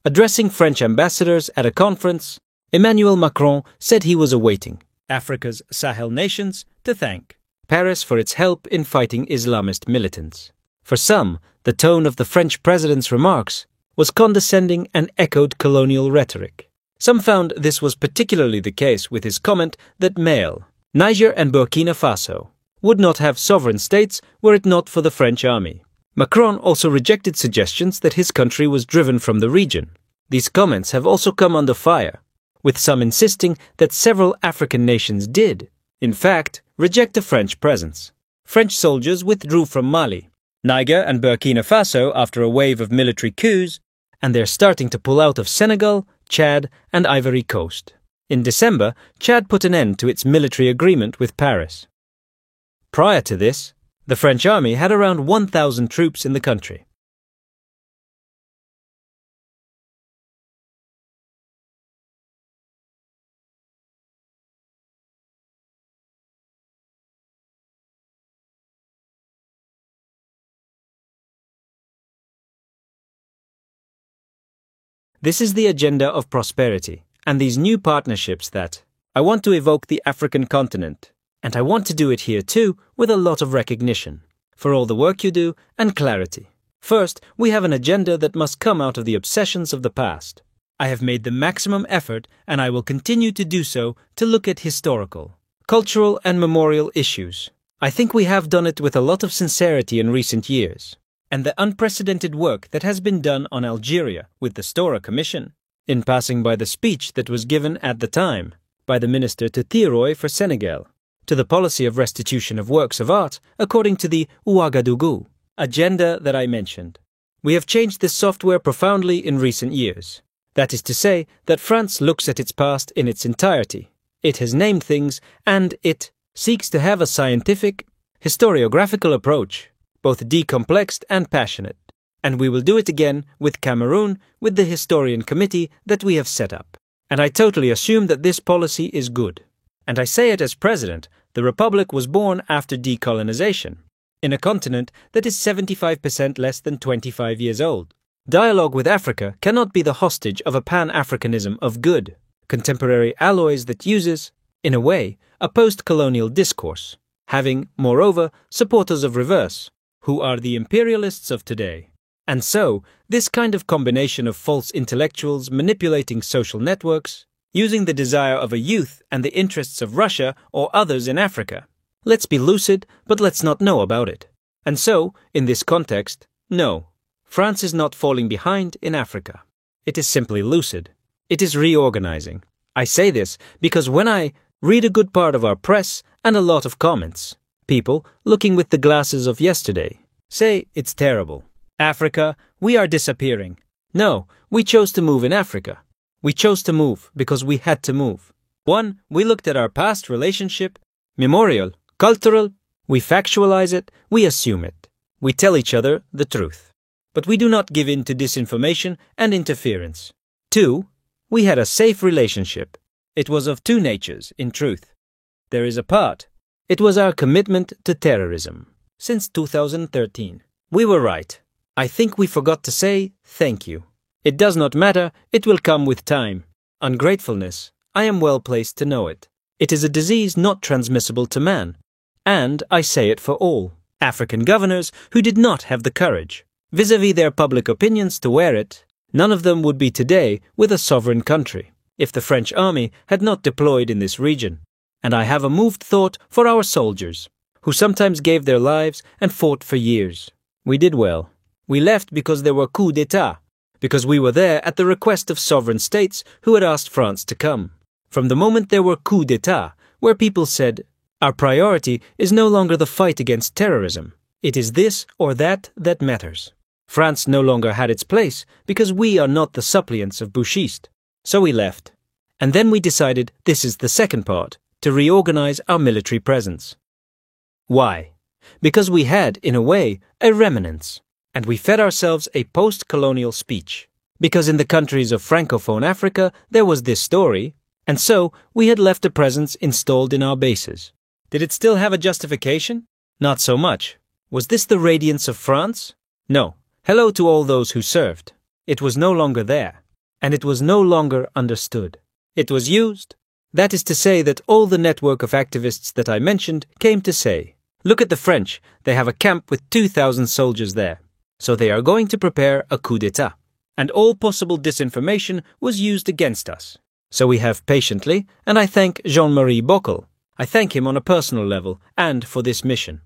Addressing French ambassadors at a conference, Emmanuel Macron said he was awaiting Africa's Sahel nations to thank Paris for its help in fighting Islamist militants. For some, the tone of the French president's remarks was condescending and echoed colonial rhetoric. Some found this was particularly the case with his comment that Mali, Niger and Burkina Faso would not have sovereign states were it not for the French army. Macron also rejected suggestions that his country was driven from the region. These comments have also come under fire, with some insisting that several African nations did, in fact, reject a French presence. French soldiers withdrew from Mali, Niger and Burkina Faso after a wave of military coups, and they're starting to pull out of Senegal, Chad and Ivory Coast. In December, Chad put an end to its military agreement with Paris. Prior to this, the French army had around 1,000 troops in the country. This is the agenda of prosperity and these new partnerships that I want to evoke the African continent, and I want to do it here too with a lot of recognition for all the work you do and clarity. First, we have an agenda that must come out of the obsessions of the past. I have made the maximum effort, and I will continue to do so, to look at historical, cultural and memorial issues. I think we have done it with a lot of sincerity in recent years. And the unprecedented work that has been done on Algeria with the STOA Commission, in passing by the speech that was given at the time by the Minister to Thiroy for Senegal, to the policy of restitution of works of art according to the Ouagadougou agenda that I mentioned. We have changed this software profoundly in recent years. That is to say that France looks at its past in its entirety. It has named things, and it seeks to have a scientific, historiographical approach, both decomplexed and passionate. And we will do it again with Cameroon, with the Historian Committee that we have set up. And I totally assume that this policy is good. And I say it as president. The Republic was born after decolonization, in a continent that is 75% less than 25 years old. Dialogue with Africa cannot be the hostage of a Pan-Africanism of good, contemporary alloys that uses, in a way, a post-colonial discourse, having, moreover, supporters of reverse, who are the imperialists of today. And so, this kind of combination of false intellectuals manipulating social networks, using the desire of a youth and the interests of Russia or others in Africa. Let's be lucid, but let's not know about it. And so, in this context, no, France is not falling behind in Africa. It is simply lucid. It is reorganizing. I say this because when I read a good part of our press and a lot of comments, people, looking with the glasses of yesterday, say it's terrible. Africa, we are disappearing. No, we chose to move in Africa. We chose to move because we had to move. 1. We looked at our past relationship, memorial, cultural, we factualize it, we assume it. We tell each other the truth. But we do not give in to disinformation and interference. 2. We had a safe relationship. It was of two natures, in truth. There is a part. It was our commitment to terrorism. Since 2013. We were right. I think we forgot to say thank you. It does not matter, it will come with time. Ungratefulness, I am well placed to know it. It is a disease not transmissible to man. And I say it for all African governors who did not have the courage, vis-à-vis their public opinions, to wear it. None of them would be today with a sovereign country, if the French army had not deployed in this region. And I have a moved thought for our soldiers, who sometimes gave their lives and fought for years. We did well. We left because there were coups d'etat, because we were there at the request of sovereign states who had asked France to come. From the moment there were coups d'etat, where people said, our priority is no longer the fight against terrorism. It is this or that that matters. France no longer had its place because we are not the suppliants of Bouchiste. So we left. And then we decided, this is the second part, to reorganize our military presence. Why? Because we had, in a way, a remnants. And we fed ourselves a post-colonial speech. Because in the countries of Francophone Africa there was this story, and so we had left a presence installed in our bases. Did it still have a justification? Not so much. Was this the radiance of France? No. Hello to all those who served. It was no longer there. and it was no longer understood. It was used. That is to say that all the network of activists that I mentioned came to say, look at the French, they have a camp with 2,000 soldiers there. So they are going to prepare a coup d'etat. And all possible disinformation was used against us. So we have patiently, and I thank Jean-Marie Bockel. I thank him on a personal level and for this mission.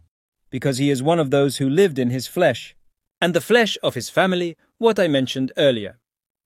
Because he is one of those who lived in his flesh, and the flesh of his family, what I mentioned earlier.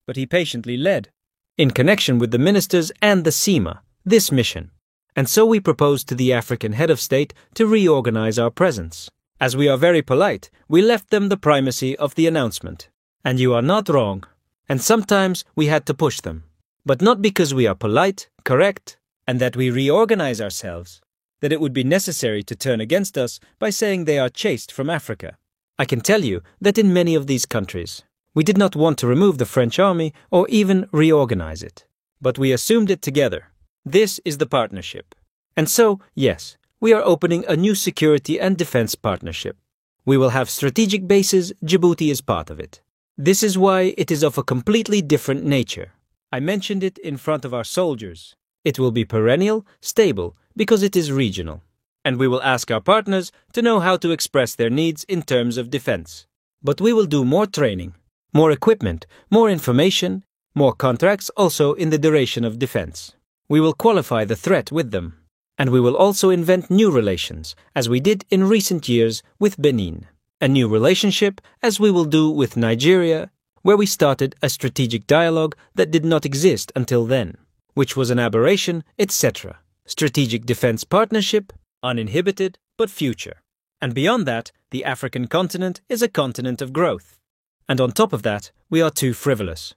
But he patiently led, in connection with the ministers and the SEMA, this mission. And so we proposed to the African head of state to reorganize our presence. As we are very polite, we left them the primacy of the announcement. And you are not wrong. And sometimes we had to push them. But not because we are polite, correct, and that we reorganize ourselves, that it would be necessary to turn against us by saying they are chased from Africa. I can tell you that in many of these countries, we did not want to remove the French army or even reorganize it. But we assumed it together. This is the partnership. And so, yes, we are opening a new security and defense partnership. We will have strategic bases, Djibouti is part of it. This is why it is of a completely different nature. I mentioned it in front of our soldiers. It will be perennial, stable, because it is regional. And we will ask our partners to know how to express their needs in terms of defense. But we will do more training, more equipment, more information, more contracts also in the duration of defense. We will qualify the threat with them. And we will also invent new relations, as we did in recent years with Benin. A new relationship, as we will do with Nigeria, where we started a strategic dialogue that did not exist until then, which was an aberration, etc. Strategic defense partnership, uninhibited, but future. And beyond that, the African continent is a continent of growth. And on top of that, we are too frivolous.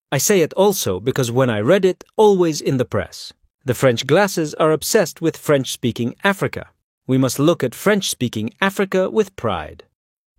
I say it also because when I read it, always in the press, the French glasses are obsessed with French-speaking Africa. We must look at French-speaking Africa with pride.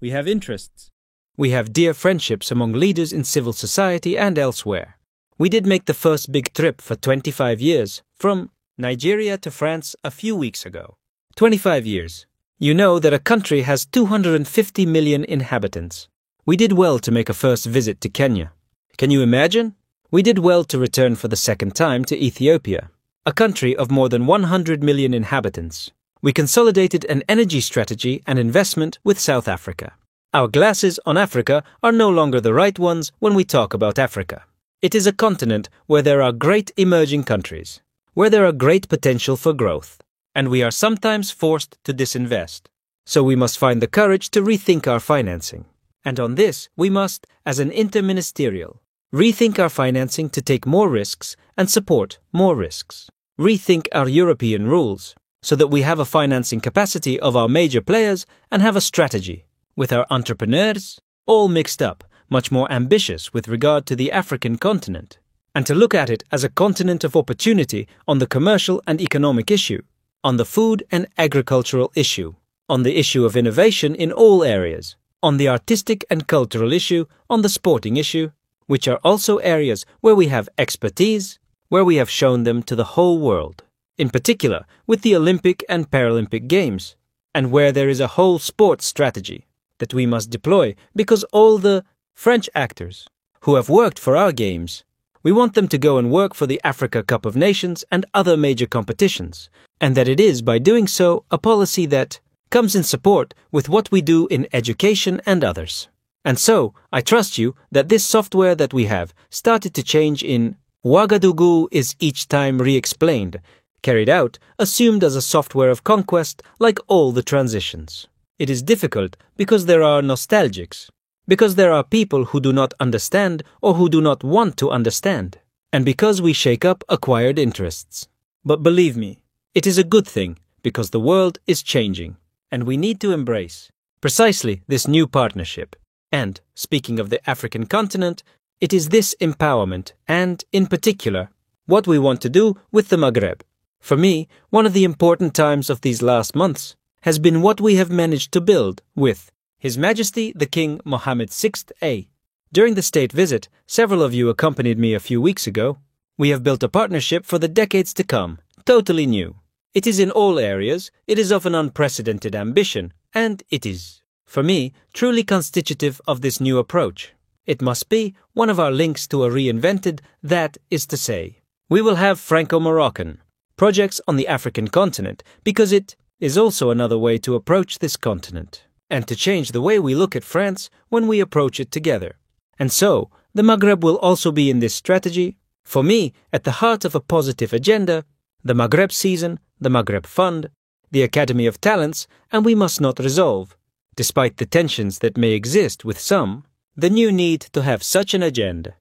We have interests. We have dear friendships among leaders in civil society and elsewhere. We did make the first big trip for 25 years, from Nigeria to France a few weeks ago. 25 years. You know that a country has 250 million inhabitants. We did well to make a first visit to Kenya. Can you imagine? We did well to return for the second time to Ethiopia, a country of more than 100 million inhabitants. We consolidated an energy strategy and investment with South Africa. Our glasses on Africa are no longer the right ones when we talk about Africa. It is a continent where there are great emerging countries, where there are great potential for growth, and we are sometimes forced to disinvest. So we must find the courage to rethink our financing. And on this, we must, as an interministerial, rethink our financing to take more risks and support more risks. Rethink our European rules, so that we have a financing capacity of our major players and have a strategy, with our entrepreneurs, all mixed up, much more ambitious with regard to the African continent, and to look at it as a continent of opportunity on the commercial and economic issue, on the food and agricultural issue, on the issue of innovation in all areas, on the artistic and cultural issue, on the sporting issue, which are also areas where we have expertise, where we have shown them to the whole world. In particular, with the Olympic and Paralympic Games, and where there is a whole sports strategy that we must deploy because all the French actors who have worked for our games, we want them to go and work for the Africa Cup of Nations and other major competitions, and that it is, by doing so, a policy that comes in support with what we do in education and others. And so, I trust you that this software that we have started to change in Ouagadougou is each time re-explained, carried out, assumed as a software of conquest like all the transitions. It is difficult because there are nostalgics, because there are people who do not understand or who do not want to understand, and because we shake up acquired interests. But believe me, it is a good thing because the world is changing, and we need to embrace precisely this new partnership. And, speaking of the African continent, it is this empowerment and, in particular, what we want to do with the Maghreb. For me, one of the important times of these last months has been what we have managed to build with His Majesty the King Mohammed VI. During the state visit, several of you accompanied me a few weeks ago. We have built a partnership for the decades to come, totally new. It is in all areas, it is of an unprecedented ambition, and it is, for me, truly constitutive of this new approach. It must be one of our links to a reinvented, that is to say. We will have Franco-Moroccan projects on the African continent because it is also another way to approach this continent and to change the way we look at France when we approach it together. And so, the Maghreb will also be in this strategy. For me, at the heart of a positive agenda, the Maghreb Season, the Maghreb Fund, the Academy of Talents, and we must not resolve, despite the tensions that may exist with some, the new need to have such an agenda.